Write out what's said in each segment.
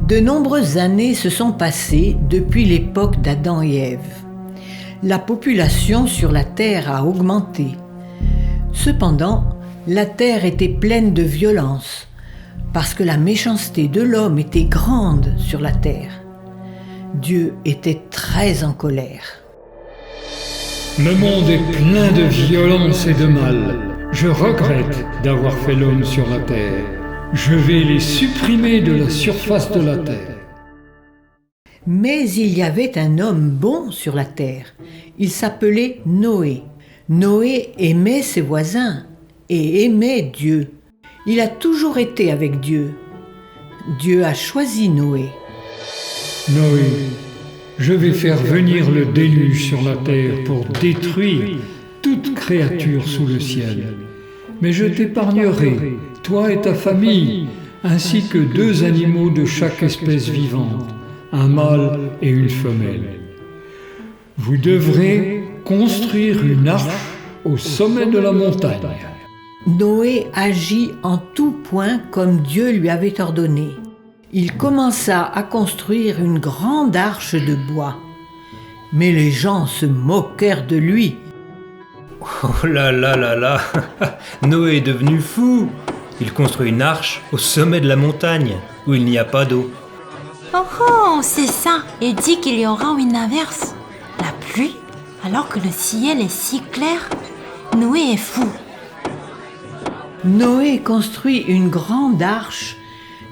De nombreuses années se sont passées depuis l'époque d'Adam et Ève. La population sur la terre a augmenté. Cependant, la terre était pleine de violence, parce que la méchanceté de l'homme était grande sur la terre. Dieu était très en colère. Le monde est plein de violence et de mal. Je regrette d'avoir fait l'homme sur la terre. Je vais les supprimer de la surface de la terre. Mais il y avait un homme bon sur la terre. Il s'appelait Noé. Noé aimait ses voisins et aimait Dieu. Il a toujours été avec Dieu. Dieu a choisi Noé. Noé, je vais faire venir le déluge sur la terre pour détruire toute créature sous le ciel. Mais je t'épargnerai, toi et ta famille, ainsi que 2 animaux de chaque espèce vivante, un mâle et une femelle. Vous devrez construire une arche au sommet de la montagne. Noé agit en tout point comme Dieu lui avait ordonné. Il commença à construire une grande arche de bois. Mais les gens se moquèrent de lui. Oh là là là là, Noé est devenu fou. Il construit une arche au sommet de la montagne, où il n'y a pas d'eau. Oh, c'est ça. Il dit qu'il y aura une averse. La pluie, alors que le ciel est si clair. Noé est fou. Noé construit une grande arche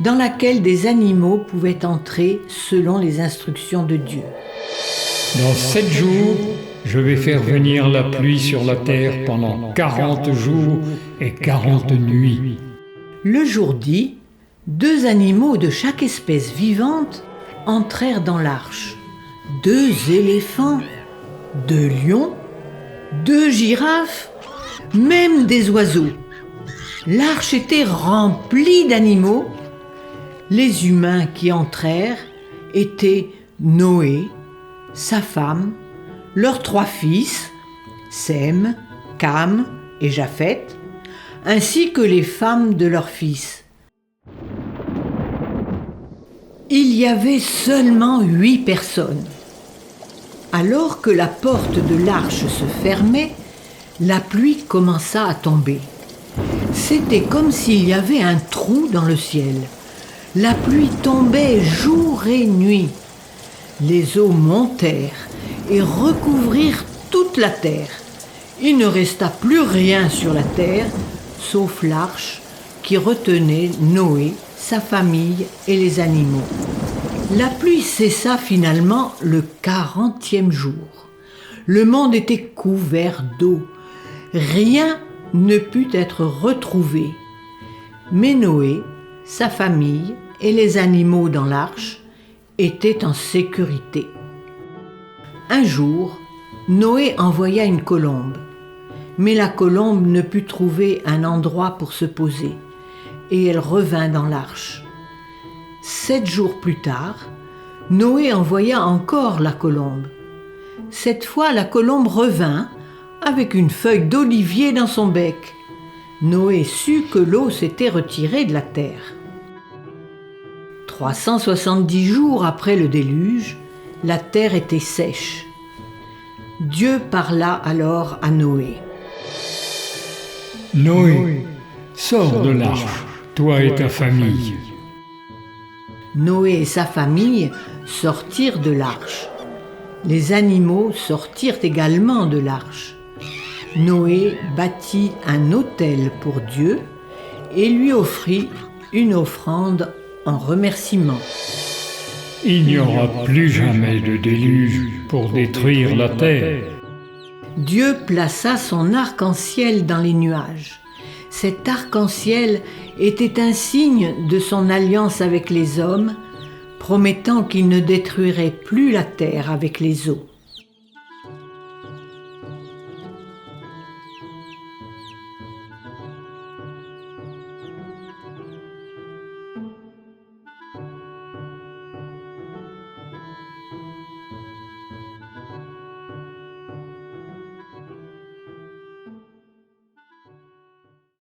dans laquelle des animaux pouvaient entrer selon les instructions de Dieu. Dans 7 jours, je vais faire venir la pluie sur la terre pendant 40 jours et 40 nuits. Le jour dit, 2 animaux de chaque espèce vivante entrèrent dans l'arche. 2 éléphants, 2 lions, 2 girafes, même des oiseaux. L'arche était remplie d'animaux. Les humains qui entrèrent étaient Noé, sa femme, leurs 3 fils, Sem, Cam et Japheth, ainsi que les femmes de leurs fils. Il y avait seulement 8 personnes. Alors que la porte de l'arche se fermait, la pluie commença à tomber. C'était comme s'il y avait un trou dans le ciel. La pluie tombait jour et nuit. Les eaux montèrent et recouvrirent toute la terre. Il ne resta plus rien sur la terre, sauf l'arche qui retenait Noé, sa famille et les animaux. La pluie cessa finalement le 40e jour. Le monde était couvert d'eau. Rien ne put être retrouvé. Mais Noé, sa famille et les animaux dans l'arche étaient en sécurité. Un jour, Noé envoya une colombe. Mais la colombe ne put trouver un endroit pour se poser, et elle revint dans l'arche. 7 jours plus tard, Noé envoya encore la colombe. Cette fois, la colombe revint avec une feuille d'olivier dans son bec. Noé sut que l'eau s'était retirée de la terre. 370 jours après le déluge, la terre était sèche. Dieu parla alors à Noé. Noé, sors de l'arche, toi et ta famille. Noé et sa famille sortirent de l'arche. Les animaux sortirent également de l'arche. Noé bâtit un autel pour Dieu et lui offrit une offrande en remerciement. Il n'y aura plus jamais de déluge pour détruire la terre. Dieu plaça son arc-en-ciel dans les nuages. Cet arc-en-ciel était un signe de son alliance avec les hommes, promettant qu'il ne détruirait plus la terre avec les eaux.